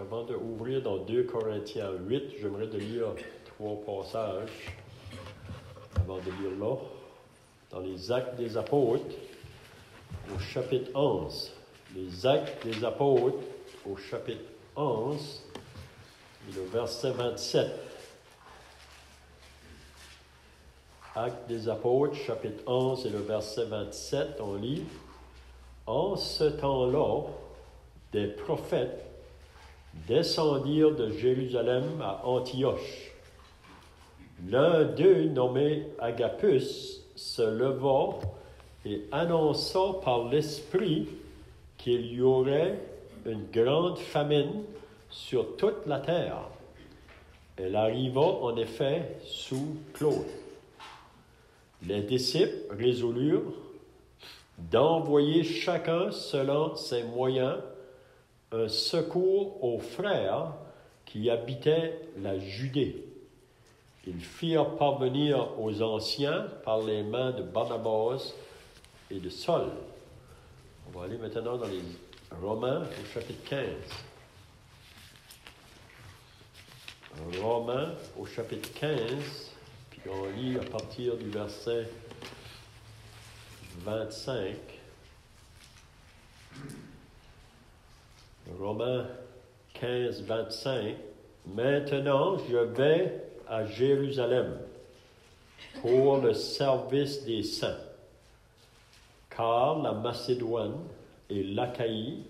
avant d'ouvrir dans 2 Corinthiens 8, j'aimerais de lire 3 passages avant de lire là. Dans les Actes des Apôtres, au chapitre 11. Les Actes des Apôtres, au chapitre 11, et le verset 27. Actes des Apôtres, chapitre 11 et le verset 27, on lit: « En ce temps-là, des prophètes descendirent de Jérusalem à Antioche. L'un d'eux, nommé Agabus, se leva et annonça par l'Esprit qu'il y aurait une grande famine sur toute la terre. Elle arriva en effet sous Claude. Les disciples résolurent d'envoyer chacun selon ses moyens un secours aux frères qui habitaient la Judée. Ils firent parvenir aux anciens par les mains de Barnabas et de Saul. » On va aller maintenant dans les Romains au chapitre 15. Romains au chapitre 15, puis on lit à partir du verset 25. Romains 15, 25. « Maintenant, je vais à Jérusalem pour le service des saints, car la Macédoine et l'Achaïe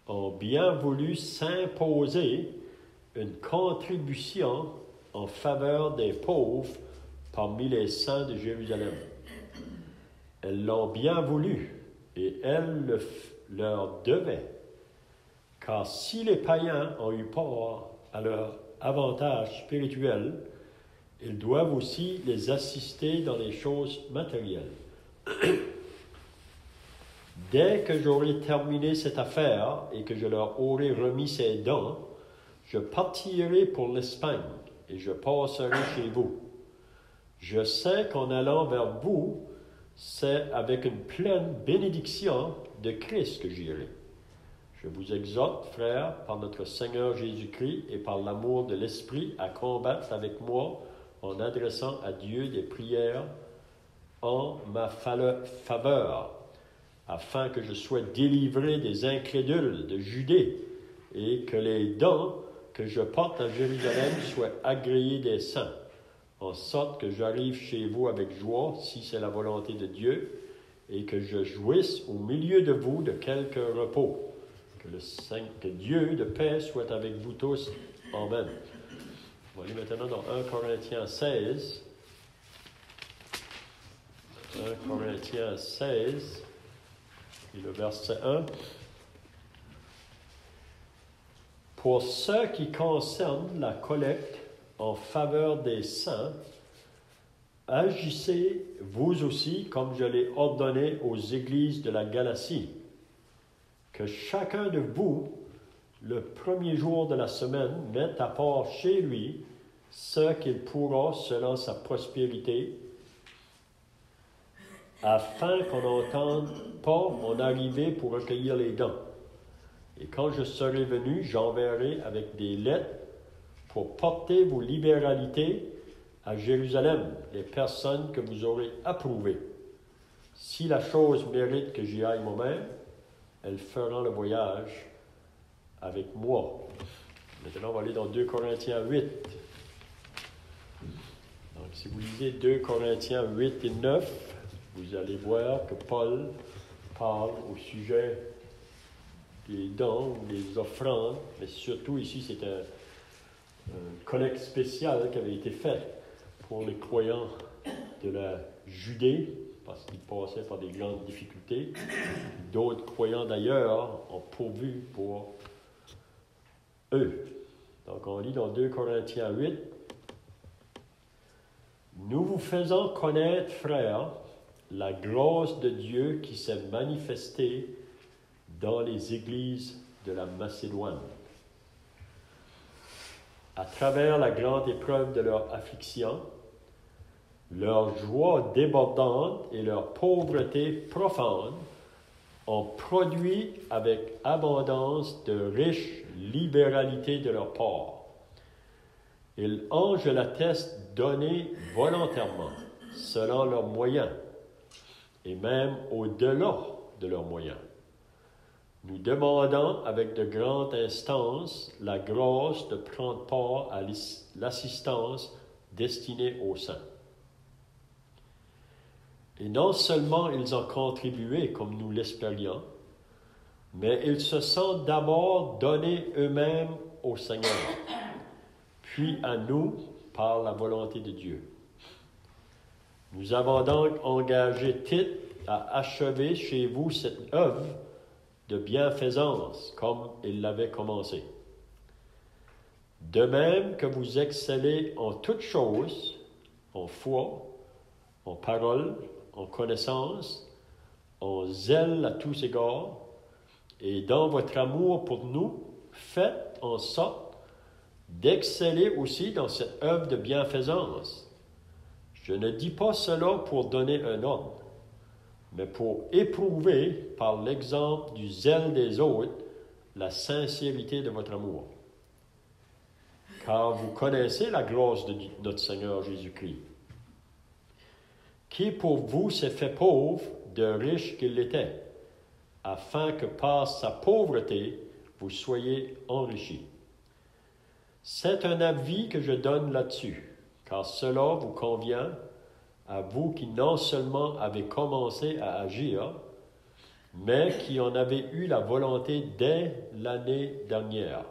ont bien voulu s'imposer une contribution en faveur des pauvres parmi les saints de Jérusalem. Elles l'ont bien voulu et elles leur devaient, car si les païens ont eu part à leur avantage spirituel, ils doivent aussi les assister dans les choses matérielles. Dès que j'aurai terminé cette affaire et que je leur aurai remis ces dons, je partirai pour l'Espagne et je passerai chez vous. Je sais qu'en allant vers vous, c'est avec une pleine bénédiction de Christ que j'irai. Je vous exhorte, frères, par notre Seigneur Jésus-Christ et par l'amour de l'Esprit, à combattre avec moi en adressant à Dieu des prières en ma faveur, afin que je sois délivré des incrédules de Judée et que les dons que je porte à Jérusalem soient agréés des saints, en sorte que j'arrive chez vous avec joie, si c'est la volonté de Dieu, et que je jouisse au milieu de vous de quelque repos. Que Dieu de paix soit avec vous tous. Amen. On va aller maintenant dans 1 Corinthiens 16. 1 Corinthiens 16, et le verset 1. Pour ce qui concerne la collecte en faveur des saints, agissez vous aussi comme je l'ai ordonné aux églises de la Galatie, que chacun de vous, le premier jour de la semaine, mette à part chez lui ce qu'il pourra selon sa prospérité, afin qu'on n'entende pas mon arrivée pour recueillir les dons. Et quand je serai venu, j'enverrai avec des lettres pour porter vos libéralités à Jérusalem, les personnes que vous aurez approuvées. Si la chose mérite que j'y aille moi-même, elles feront le voyage avec moi. Maintenant, on va aller dans 2 Corinthiens 8. Donc, si vous lisez 2 Corinthiens 8 et 9, vous allez voir que Paul parle au sujet des dons, des offrandes, mais surtout ici, c'est un collecte spécial qui avait été fait pour les croyants de la Judée, parce qu'ils passaient par des grandes difficultés. D'autres croyants d'ailleurs ont pourvu pour eux. Donc on lit dans 2 Corinthiens 8. « Nous vous faisons connaître, frères, la grâce de Dieu qui s'est manifestée dans les églises de la Macédoine. À travers la grande épreuve de leur affliction, leur joie débordante et leur pauvreté profonde ont produit avec abondance de riches libéralités de leur part. Ils ont, je l'atteste, donné volontairement, selon leurs moyens, et même au-delà de leurs moyens. Nous demandons avec de grandes instances la grâce de prendre part à l'assistance destinée aux saints. Et non seulement ils ont contribué comme nous l'espérions, mais ils se sont d'abord donnés eux-mêmes au Seigneur, puis à nous par la volonté de Dieu. Nous avons donc engagé Tite à achever chez vous cette œuvre de bienfaisance comme il l'avait commencé. De même que vous excellez en toutes choses, en foi, en parole, en connaissance, en zèle à tous égards, et dans votre amour pour nous, faites en sorte d'exceller aussi dans cette œuvre de bienfaisance. Je ne dis pas cela pour donner un ordre, mais pour éprouver par l'exemple du zèle des autres la sincérité de votre amour. Car vous connaissez la grâce de notre Seigneur Jésus-Christ, qui pour vous s'est fait pauvre de riche qu'il l'était, afin que par sa pauvreté vous soyez enrichis. C'est un avis que je donne là-dessus, car cela vous convient à vous qui non seulement avez commencé à agir, mais qui en avez eu la volonté dès l'année dernière.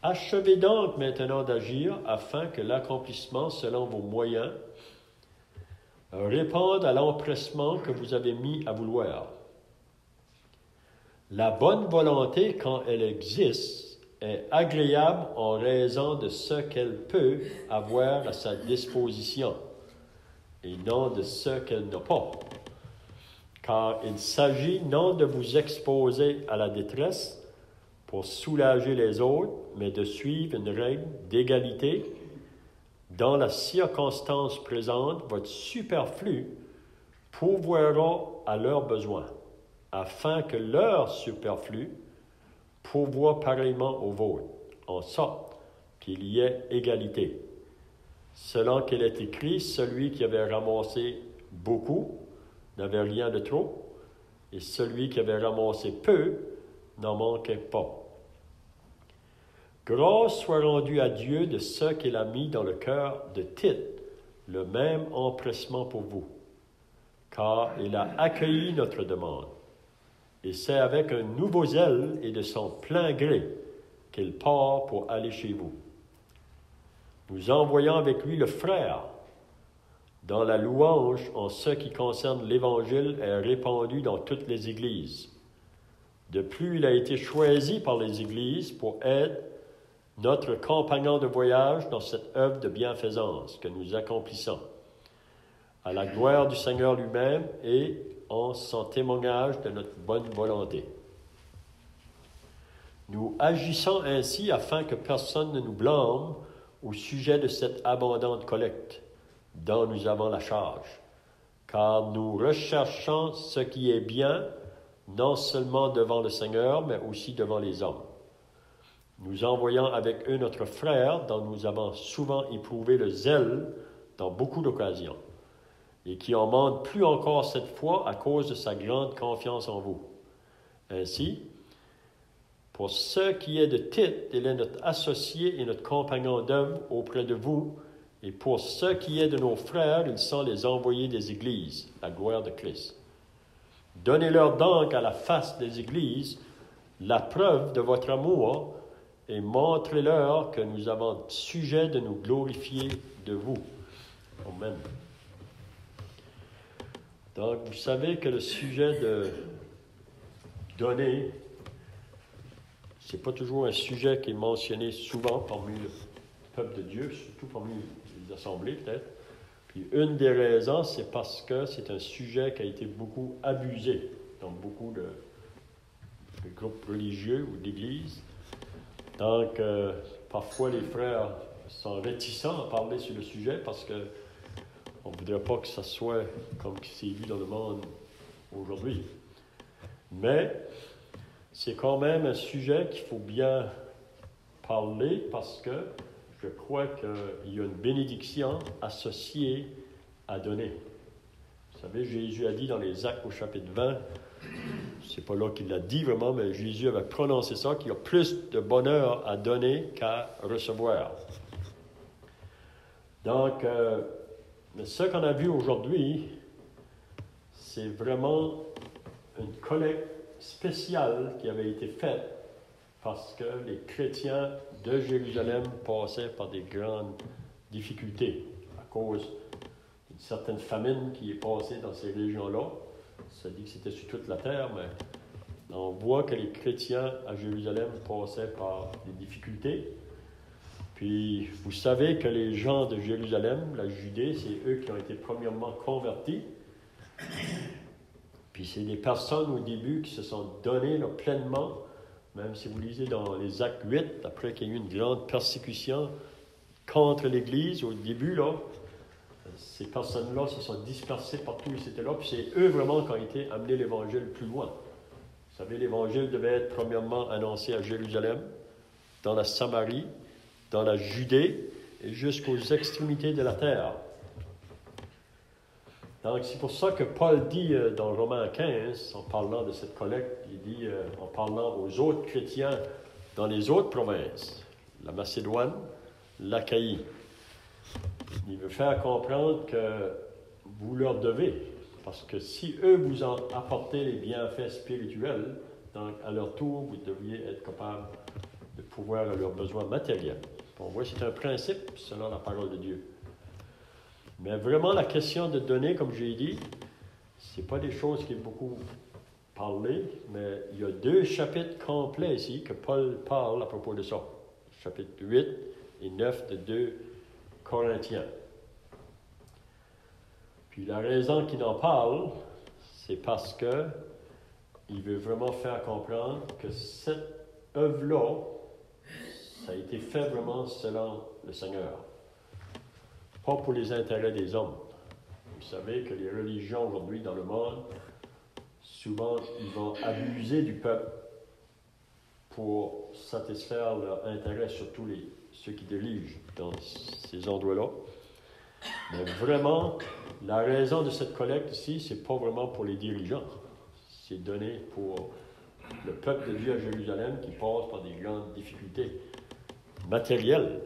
Achevez donc maintenant d'agir afin que l'accomplissement selon vos moyens réponde à l'empressement que vous avez mis à vouloir. La bonne volonté, quand elle existe, est agréable en raison de ce qu'elle peut avoir à sa disposition, et non de ce qu'elle n'a pas. Car il s'agit non de vous exposer à la détresse pour soulager les autres, mais de suivre une règle d'égalité. Dans la circonstance présente, votre superflu pourvoira à leurs besoins, afin que leur superflu pourvoie pareillement au vôtre, en sorte qu'il y ait égalité. Selon qu'il est écrit, celui qui avait ramassé beaucoup n'avait rien de trop, et celui qui avait ramassé peu n'en manquait pas. Grâce soit rendue à Dieu de ce qu'il a mis dans le cœur de Tite, le même empressement pour vous, car il a accueilli notre demande, et c'est avec un nouveau zèle et de son plein gré qu'il part pour aller chez vous. Nous envoyons avec lui le frère, dont la louange en ce qui concerne l'Évangile est répandue dans toutes les églises. De plus, il a été choisi par les églises pour être notre compagnon de voyage dans cette œuvre de bienfaisance que nous accomplissons, à la gloire du Seigneur lui-même et en son témoignage de notre bonne volonté. Nous agissons ainsi afin que personne ne nous blâme au sujet de cette abondante collecte dont nous avons la charge, car nous recherchons ce qui est bien, non seulement devant le Seigneur, mais aussi devant les hommes. Nous envoyons avec eux notre frère, dont nous avons souvent éprouvé le zèle dans beaucoup d'occasions, et qui en montre plus encore cette fois à cause de sa grande confiance en vous. Ainsi, pour ce qui est de Tite, il est notre associé et notre compagnon d'œuvre auprès de vous, et pour ce qui est de nos frères, ils sont les envoyés des églises, la gloire de Christ. Donnez-leur donc à la face des églises la preuve de votre amour et montrez-leur que nous avons sujet de nous glorifier de vous. Amen. Donc, vous savez que le sujet de donner, ce n'est pas toujours un sujet qui est mentionné souvent parmi le peuple de Dieu, surtout parmi les assemblées peut-être. Puis une des raisons, c'est parce que c'est un sujet qui a été beaucoup abusé dans beaucoup de groupes religieux ou d'églises. Donc, parfois, les frères sont réticents à parler sur le sujet parce qu'on ne voudrait pas que ça soit comme c'est vu dans le monde aujourd'hui. Mais c'est quand même un sujet qu'il faut bien parler parce que je crois qu'il y a une bénédiction associée à donner. Vous savez, Jésus a dit dans les Actes au chapitre 20, c'est pas là qu'il l'a dit vraiment, mais Jésus avait prononcé ça, qu'il y a plus de bonheur à donner qu'à recevoir. Donc, ce qu'on a vu aujourd'hui, c'est vraiment une collecte spéciale qui avait été faite parce que les chrétiens de Jérusalem passaient par des grandes difficultés à cause d'une certaine famine qui est passée dans ces régions-là. Ça dit que c'était sur toute la terre, mais on voit que les chrétiens à Jérusalem passaient par des difficultés. Puis, vous savez que les gens de Jérusalem, la Judée, c'est eux qui ont été premièrement convertis. Puis, c'est des personnes au début qui se sont données là, pleinement. Même si vous lisez dans les Actes 8, après qu'il y a eu une grande persécution contre l'Église, au début, là, ces personnes-là se sont dispersées partout où ils étaient là. Puis, c'est eux vraiment qui ont été amenés l'Évangile plus loin. Vous savez, l'Évangile devait être premièrement annoncé à Jérusalem, dans la Samarie, dans la Judée et jusqu'aux extrémités de la terre. Donc, c'est pour ça que Paul dit dans Romains 15, en parlant de cette collecte, il dit, en parlant aux autres chrétiens dans les autres provinces, la Macédoine, l'Achaïe, il veut faire comprendre que vous leur devez, parce que si eux vous ont apporté les bienfaits spirituels, donc à leur tour, vous deviez être capable de pouvoir à leurs besoins matériels. On voit que c'est un principe selon la parole de Dieu. Mais vraiment, la question de donner, comme j'ai dit, ce n'est pas des choses qui est beaucoup parlé, mais il y a 2 chapitres complets ici que Paul parle à propos de ça. Chapitre 8 et 9 de 2 Corinthiens. Puis la raison qu'il en parle, c'est parce que il veut vraiment faire comprendre que cette œuvre-là, ça a été fait vraiment selon le Seigneur. Pas pour les intérêts des hommes. Vous savez que les religions aujourd'hui dans le monde, souvent, ils vont abuser du peuple pour satisfaire leurs intérêts, surtout ceux qui dirigent dans ces endroits-là. Mais vraiment, la raison de cette collecte ici, c'est pas vraiment pour les dirigeants. C'est donné pour le peuple de Dieu à Jérusalem qui passe par des grandes difficultés matérielles,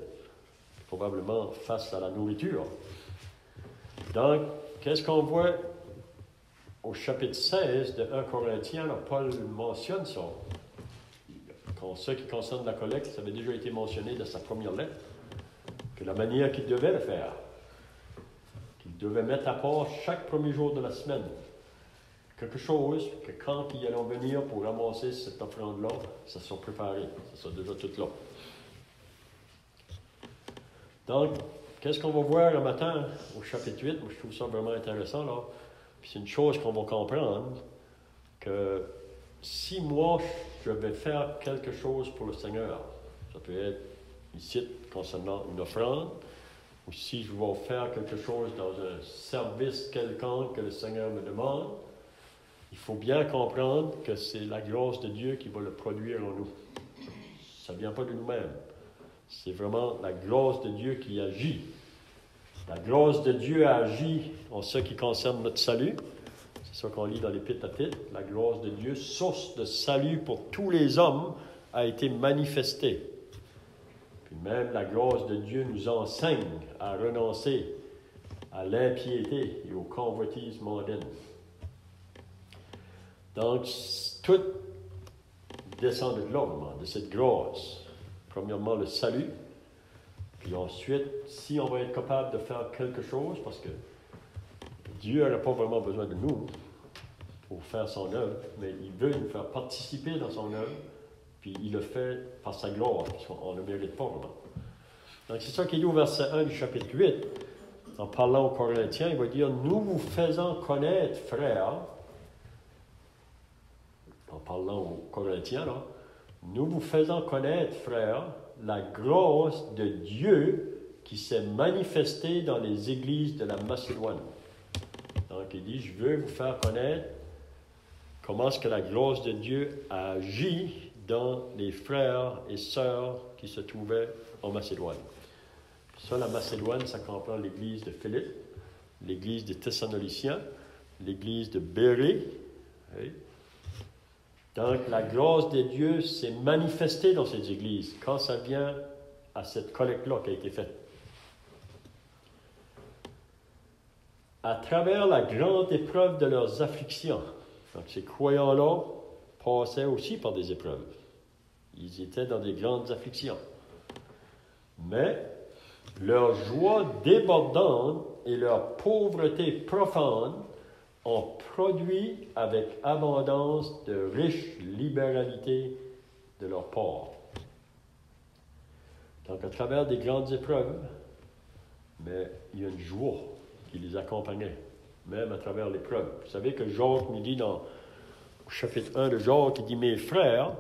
probablement face à la nourriture. Donc, qu'est-ce qu'on voit au chapitre 16 de 1 Corinthiens? Là, Paul mentionne ça. Ce qui concerne la collecte, ça avait déjà été mentionné dans sa première lettre, que la manière qu'il devait le faire, qu'il devait mettre à part chaque premier jour de la semaine quelque chose que quand ils allaient venir pour ramasser cette offrande-là, ça soit préparé, ça soit déjà tout là. Donc, qu'est-ce qu'on va voir le matin au chapitre 8? Moi, je trouve ça vraiment intéressant, là. Puis c'est une chose qu'on va comprendre, que si moi, je vais faire quelque chose pour le Seigneur, ça peut être ici concernant une offrande, ou si je vais faire quelque chose dans un service quelconque que le Seigneur me demande, il faut bien comprendre que c'est la grâce de Dieu qui va le produire en nous. Ça ne vient pas de nous-mêmes. C'est vraiment la grâce de Dieu qui agit. La grâce de Dieu agit en ce qui concerne notre salut. C'est ça qu'on lit dans l'Épître à Tite. La grâce de Dieu, source de salut pour tous les hommes, a été manifestée. Puis même la grâce de Dieu nous enseigne à renoncer à l'impiété et aux convoitises mondaines. Donc, tout descend de là, de cette grâce. Premièrement, le salut. Puis ensuite, si on va être capable de faire quelque chose, parce que Dieu n'a pas vraiment besoin de nous pour faire son œuvre, mais il veut nous faire participer dans son œuvre, puis il le fait par sa gloire, puisqu'on ne le mérite pas vraiment. Donc, c'est ça qu'il dit au verset 1 du chapitre 8. En parlant aux Corinthiens, il va dire, « Nous vous faisons connaître, frères, en parlant aux Corinthiens, là, nous vous faisons connaître, frères, la grâce de Dieu qui s'est manifestée dans les églises de la Macédoine. » Donc, il dit, je veux vous faire connaître comment est-ce que la grâce de Dieu agit dans les frères et sœurs qui se trouvaient en Macédoine. Ça, la Macédoine, ça comprend l'église de Philippe, l'église des Thessaloniciens, l'église de Bérée. Oui. Donc, la grâce de Dieu s'est manifestée dans ces églises quand ça vient à cette collecte-là qui a été faite. À travers la grande épreuve de leurs afflictions. Donc, ces croyants-là passaient aussi par des épreuves. Ils étaient dans des grandes afflictions. Mais leur joie débordante et leur pauvreté profonde ont produit avec abondance de riches libéralités de leur part. Donc, à travers des grandes épreuves, mais il y a une joie qui les accompagnait, même à travers l'épreuve. Vous savez que Jacques nous dit dans le chapitre 1 de Jacques, il dit « Mes frères,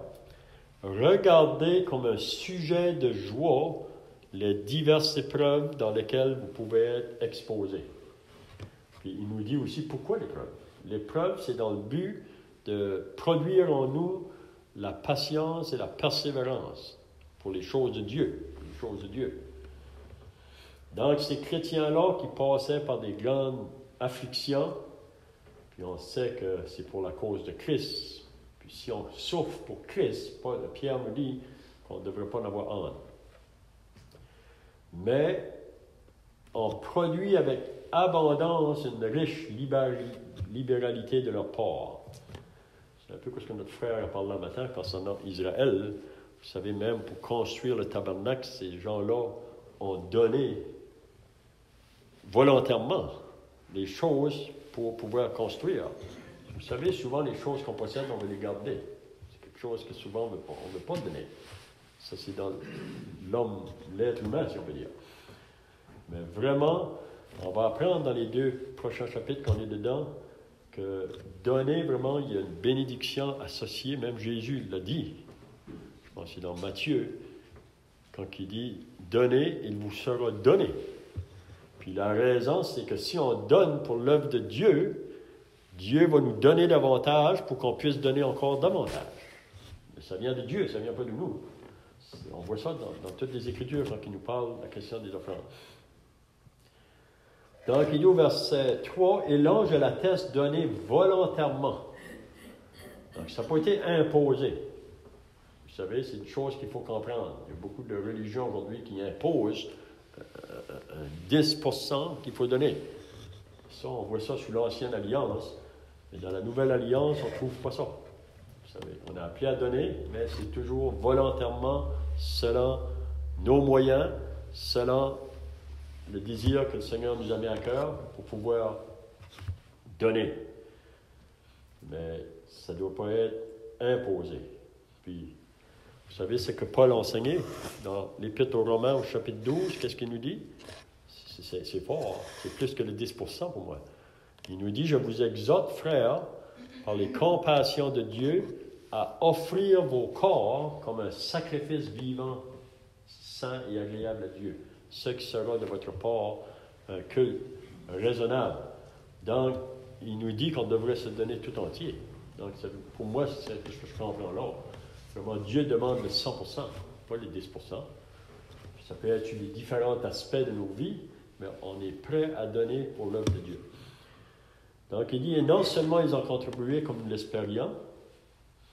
regardez comme un sujet de joie les diverses épreuves dans lesquelles vous pouvez être exposés. » Puis il nous dit aussi pourquoi l'épreuve. L'épreuve, c'est dans le but de produire en nous la patience et la persévérance pour les choses de Dieu. Pour les choses de Dieu. Donc, ces chrétiens-là qui passaient par des grandes afflictions, puis on sait que c'est pour la cause de Christ. Puis si on souffre pour Christ, Pierre me dit qu'on ne devrait pas en avoir honte. Mais on produit avec abondance une riche libéralité de leur part. C'est un peu ce que notre frère a parlé un matin concernant Israël. Vous savez, même pour construire le tabernacle, ces gens-là ont donné volontairement les choses pour pouvoir construire. Vous savez, souvent, les choses qu'on possède, on veut les garder. C'est quelque chose que souvent, on ne veut pas donner. Ça, c'est dans l'homme, l'être humain, si on peut dire. Mais vraiment, on va apprendre dans les 2 prochains chapitres qu'on est dedans que donner, vraiment, il y a une bénédiction associée. Même Jésus l'a dit. Je pense que c'est dans Matthieu, quand il dit « Donnez, il vous sera donné ». Puis la raison, c'est que si on donne pour l'œuvre de Dieu, Dieu va nous donner davantage pour qu'on puisse donner encore davantage. Mais ça vient de Dieu, ça ne vient pas de nous. On voit ça dans toutes les Écritures quand il nous parle de la question des offrandes. Donc, il dit au verset 3, « Et l'ange l'atteste donné volontairement. » Donc, ça n'a pas été imposé. Vous savez, c'est une chose qu'il faut comprendre. Il y a beaucoup de religions aujourd'hui qui imposent 10% qu'il faut donner. Ça, on voit ça sous l'Ancienne Alliance. Mais dans la Nouvelle Alliance, on ne trouve pas ça. Vous savez, on a appelé à donner, mais c'est toujours volontairement, selon nos moyens, selon le désir que le Seigneur nous a mis à cœur pour pouvoir donner. Mais ça ne doit pas être imposé. Puis, vous savez ce que Paul a enseigné dans l'Épître aux Romains au chapitre 12, qu'est-ce qu'il nous dit? C'est fort, c'est plus que le 10% pour moi. Il nous dit, « Je vous exhorte, frères, par les compassions de Dieu, à offrir vos corps comme un sacrifice vivant, saint et agréable à Dieu, ce qui sera de votre part un culte raisonnable. » Donc, il nous dit qu'on devrait se donner tout entier. Donc, pour moi, c'est ce que je comprends là. Vraiment, Dieu demande le 100%, pas les 10%. Ça peut être les différents aspects de nos vies, mais on est prêt à donner pour l'œuvre de Dieu. Donc, il dit, et non seulement ils ont contribué comme nous l'espérions,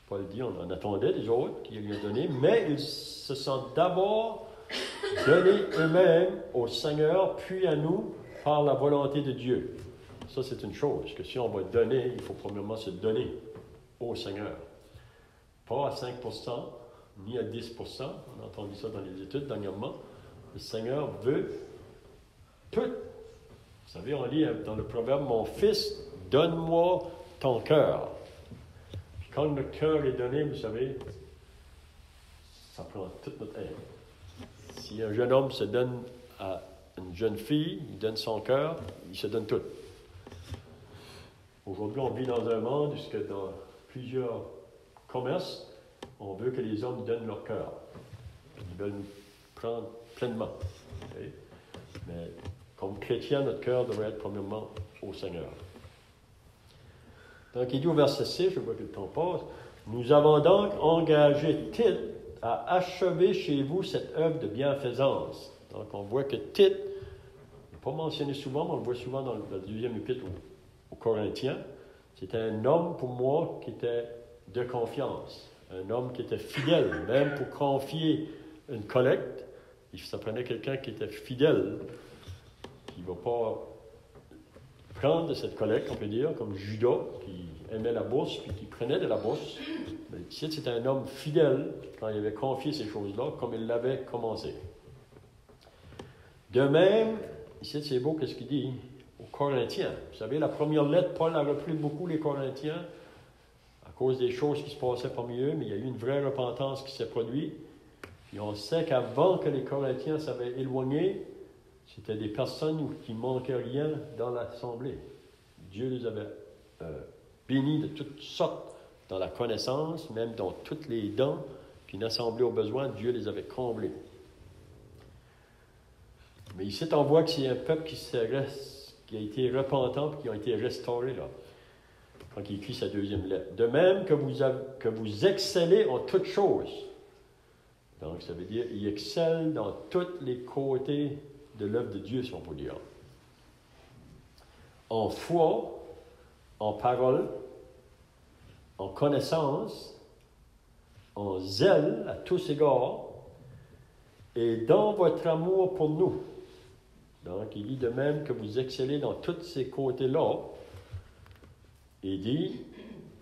Paul dit, on en attendait des autres qui lui ont donné, mais ils se sont d'abord donnés eux-mêmes au Seigneur, puis à nous, par la volonté de Dieu. Ça, c'est une chose, que si on va donner, il faut premièrement se donner au Seigneur. Pas à 5%, ni à 10%. On a entendu ça dans les études dernièrement. Le Seigneur veut tout. Vous savez, on lit dans le proverbe, « Mon fils, donne-moi ton cœur. » Puis quand notre cœur est donné, vous savez, ça prend toute notre aide. Si un jeune homme se donne à une jeune fille, il donne son cœur, il se donne tout. Aujourd'hui, on vit dans un monde où, dans plusieurs commerces, on veut que les hommes donnent leur cœur. Ils veulent nous prendre pleinement. Okay? Mais comme chrétien, notre cœur devrait être premièrement au Seigneur. Donc, il dit au verset 6, je vois que le temps passe, « Nous avons donc engagé Tite à achever chez vous cette œuvre de bienfaisance. » Donc, on voit que Tite, n'est pas mentionné souvent, mais on le voit souvent dans le deuxième épître aux Corinthiens. C'était un homme, pour moi, qui était de confiance. Un homme qui était fidèle, même pour confier une collecte. Ça prenait quelqu'un qui était fidèle, qui ne va pas prendre de cette collecte, on peut dire, comme Judas, qui aimait la bourse, puis qui prenait de la bourse. Mais ici, c'était un homme fidèle quand il avait confié ces choses-là, comme il l'avait commencé. De même, ici, c'est beau, qu'est-ce qu'il dit aux Corinthiens. Vous savez, la première lettre, Paul a repris beaucoup les Corinthiens à cause des choses qui se passaient parmi eux, mais il y a eu une vraie repentance qui s'est produite. Puis on sait qu'avant que les Corinthiens s'avaient éloigné, c'était des personnes qui ne manquaient rien dans l'assemblée. Dieu les avait bénis de toutes sortes dans la connaissance, même dans toutes les dons qu'une assemblée a besoin, Dieu les avait comblés. Mais ici, on voit que c'est un peuple qui a été repentant et qui a été restauré là, quand il écrit sa deuxième lettre. De même que vous excellez en toutes choses. Donc, ça veut dire il excelle dans tous les côtés de l'œuvre de Dieu, si on peut dire. En foi, en parole, en connaissance, en zèle à tous égards, et dans votre amour pour nous. Donc, il dit de même que vous excellez dans tous ces côtés-là. Il dit,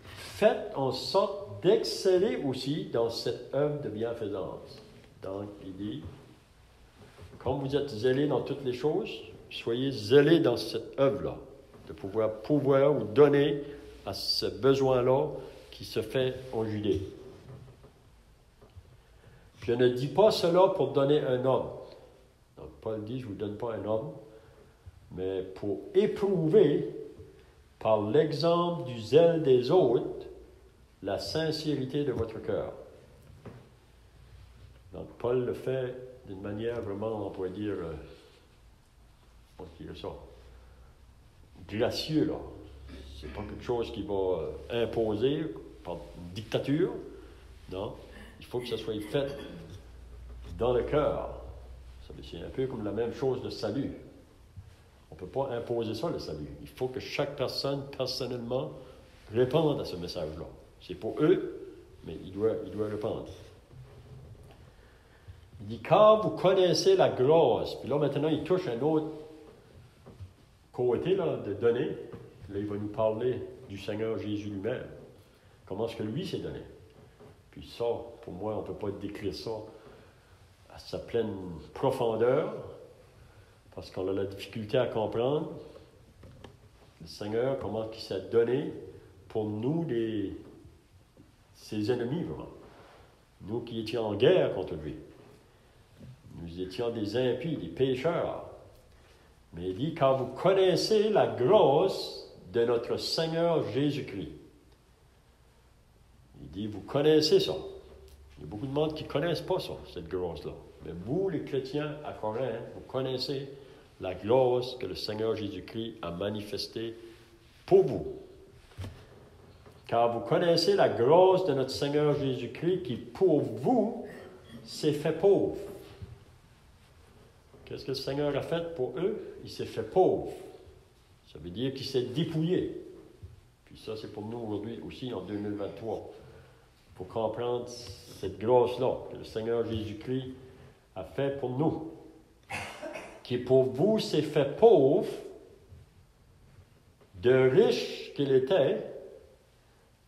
faites en sorte d'exceller aussi dans cette œuvre de bienfaisance. Donc, il dit, comme vous êtes zélés dans toutes les choses, soyez zélés dans cette œuvre-là, de pouvoir vous donner à ce besoin-là qui se fait en Judée. Je ne dis pas cela pour donner un homme. Donc, Paul dit, je ne vous donne pas un homme, mais pour éprouver, par l'exemple du zèle des autres, la sincérité de votre cœur. Donc, Paul le fait d'une manière vraiment, on pourrait dire, ça, gracieux, là. C'est pas quelque chose qui va imposer par une dictature. Non. Il faut que ça soit fait dans le cœur. C'est un peu comme la même chose de salut. On ne peut pas imposer ça, le salut. Il faut que chaque personne, personnellement, réponde à ce message-là. C'est pour eux, mais il doit répondre. Il dit, car vous connaissez la grâce. Puis là, maintenant, il touche un autre côté là, de donner. Là, il va nous parler du Seigneur Jésus lui-même. Comment est-ce que lui s'est donné. Puis ça, pour moi, on ne peut pas décrire ça à sa pleine profondeur, parce qu'on a la difficulté à comprendre le Seigneur, comment il s'est donné pour nous, ses ennemis, vraiment. Nous qui étions en guerre contre lui. Nous étions des impies, des pécheurs. Mais il dit, car vous connaissez la grâce de notre Seigneur Jésus-Christ. Il dit, vous connaissez ça. Il y a beaucoup de monde qui ne connaissent pas ça, cette grâce-là. Mais vous, les chrétiens à Corinthe, vous connaissez la grâce que le Seigneur Jésus-Christ a manifestée pour vous. Car vous connaissez la grâce de notre Seigneur Jésus-Christ qui, pour vous, s'est fait pauvre. Qu'est-ce que le Seigneur a fait pour eux? Il s'est fait pauvre. Ça veut dire qu'il s'est dépouillé. Puis ça, c'est pour nous aujourd'hui aussi, en 2023. Pour comprendre cette grâce-là que le Seigneur Jésus-Christ a fait pour nous. Qui pour vous s'est fait pauvre, de riche qu'il était,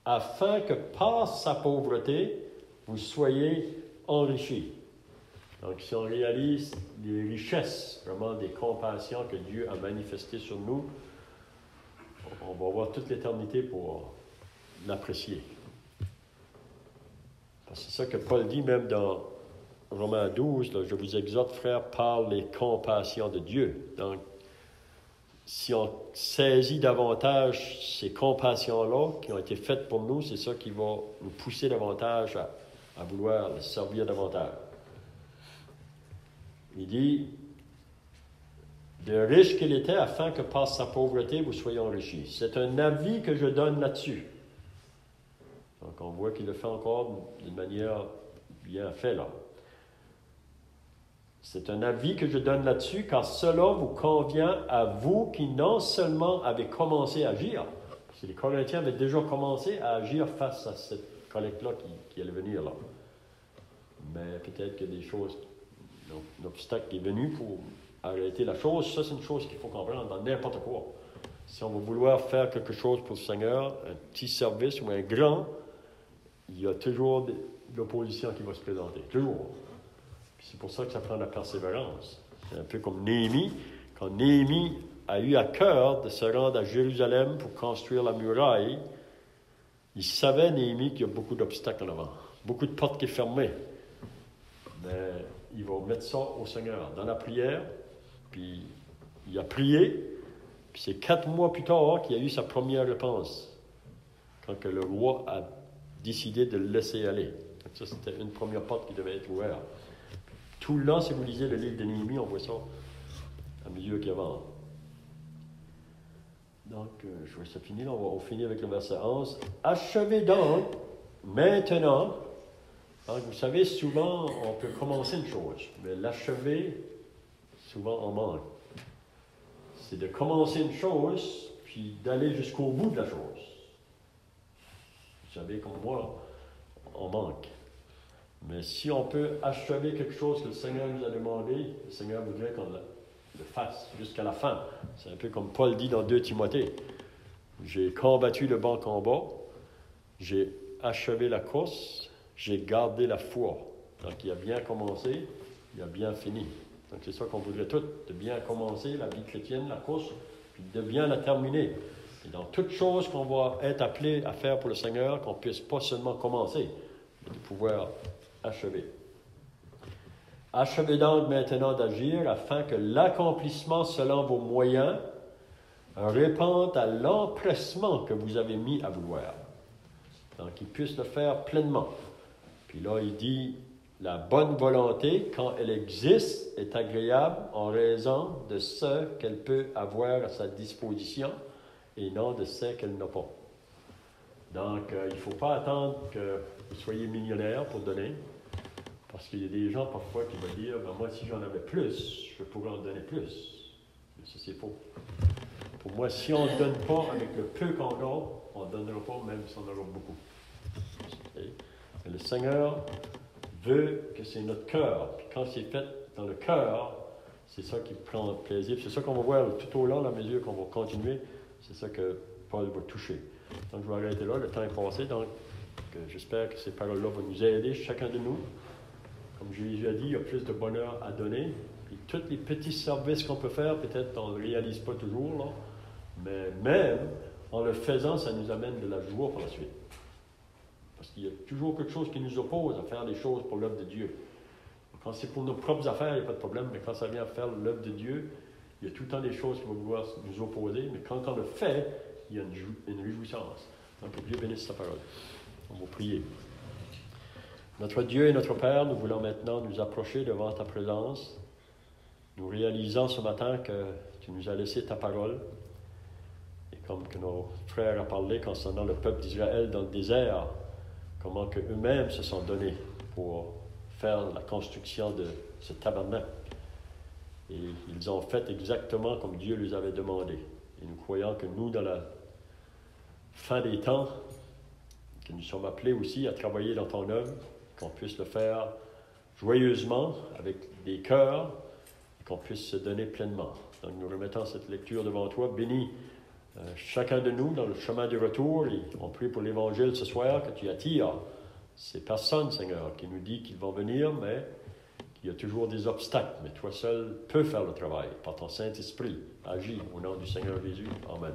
afin que par sa pauvreté, vous soyez enrichis. Donc, si on réalise les richesses, vraiment des compassions que Dieu a manifestées sur nous, on va avoir toute l'éternité pour l'apprécier. Parce que c'est ça que Paul dit même dans Romains 12, là, je vous exhorte, frères, par les compassions de Dieu. Donc, si on saisit davantage ces compassions-là qui ont été faites pour nous, c'est ça qui va nous pousser davantage à vouloir le servir davantage. Il dit, de riche qu'il était, afin que par sa pauvreté, vous soyez enrichis. C'est un avis que je donne là-dessus. Donc, on voit qu'il le fait encore d'une manière bien faite, là. C'est un avis que je donne là-dessus, car cela vous convient à vous qui non seulement avez commencé à agir, parce que les Corinthiens avaient déjà commencé à agir face à cette collecte-là qui allait venir là. Mais peut-être qu'il y a des choses, un obstacle qui est venu pour arrêter la chose. Ça, c'est une chose qu'il faut comprendre dans n'importe quoi. Si on va vouloir faire quelque chose pour le Seigneur, un petit service ou un grand, il y a toujours de l'opposition qui va se présenter. Toujours. Puis c'est pour ça que ça prend de la persévérance. C'est un peu comme Néhémie. Quand Néhémie a eu à cœur de se rendre à Jérusalem pour construire la muraille, il savait, Néhémie, qu'il y a beaucoup d'obstacles en avant. Beaucoup de portes qui sont fermées. Mais il va mettre ça au Seigneur dans la prière. Puis il a prié. Puis c'est 4 mois plus tard qu'il a eu sa première réponse. Quand que le roi a décidé de le laisser aller. Donc ça, c'était une première porte qui devait être ouverte. Tout le long, si vous lisez le livre de Néhémie, on voit ça à mesure qu'il avance. Donc, je vais ça finir. On va finir avec le verset 11. Achevez donc, maintenant. Donc, vous savez, souvent, on peut commencer une chose, mais l'achever, souvent, on manque. C'est de commencer une chose, puis d'aller jusqu'au bout de la chose. Vous savez, comme moi, on manque. Mais si on peut achever quelque chose que le Seigneur nous a demandé, le Seigneur voudrait qu'on le fasse jusqu'à la fin. C'est un peu comme Paul dit dans 2 Timothée. J'ai combattu le bon combat, j'ai achevé la course, j'ai gardé la foi. Donc il a bien commencé, il a bien fini. Donc c'est ça qu'on voudrait tous, de bien commencer la vie chrétienne, la course, puis de bien la terminer. Et dans toute chose qu'on va être appelé à faire pour le Seigneur, qu'on ne puisse pas seulement commencer, mais de pouvoir achever. Achevez donc maintenant d'agir afin que l'accomplissement selon vos moyens répond à l'empressement que vous avez mis à vouloir. Donc, il puisse le faire pleinement. Puis là, il dit, la bonne volonté, quand elle existe, est agréable en raison de ce qu'elle peut avoir à sa disposition et non de ce qu'elle n'a pas. Donc, il ne faut pas attendre que vous soyez millionnaire pour donner. Parce qu'il y a des gens parfois qui vont dire, ben moi, si j'en avais plus, je pourrais en donner plus. Mais ça, c'est faux. Pour moi, si on ne donne pas avec le peu qu'on a, on ne donnera pas même si on en aura beaucoup. Et le Seigneur veut que c'est notre cœur. Puis quand c'est fait dans le cœur, c'est ça qui prend plaisir. C'est ça qu'on va voir tout au long, à la mesure qu'on va continuer. C'est ça que Paul va toucher. Donc, je vais arrêter là. Le temps est passé. Donc, j'espère que ces paroles-là vont nous aider, chacun de nous. Comme Jésus a dit, il y a plus de bonheur à donner. Puis tous les petits services qu'on peut faire, peut-être on ne le réalise pas toujours, là, mais même en le faisant, ça nous amène de la joie par la suite. Parce qu'il y a toujours quelque chose qui nous oppose à faire des choses pour l'œuvre de Dieu. Quand c'est pour nos propres affaires, il n'y a pas de problème, mais quand ça vient à faire l'œuvre de Dieu, il y a tout le temps des choses qui vont vouloir nous opposer, mais quand on le fait, il y a une réjouissance. Donc que Dieu bénisse sa parole. On va prier. Notre Dieu et notre Père, nous voulons maintenant nous approcher devant ta présence. Nous réalisons ce matin que tu nous as laissé ta parole. Et comme que nos frères ont parlé concernant le peuple d'Israël dans le désert, comment qu'eux-mêmes se sont donnés pour faire la construction de ce tabernacle. Et ils ont fait exactement comme Dieu les avait demandé. Et nous croyons que nous, dans la fin des temps, que nous sommes appelés aussi à travailler dans ton œuvre, qu'on puisse le faire joyeusement, avec des cœurs, et qu'on puisse se donner pleinement. Donc nous remettons cette lecture devant toi. Bénis chacun de nous dans le chemin du retour, et on prie pour l'Évangile ce soir, que tu attires ces personnes, Seigneur, qui nous disent qu'ils vont venir, mais qu'il y a toujours des obstacles. Mais toi seul peux faire le travail, par ton Saint-Esprit. Agis au nom du Seigneur Jésus. Amen.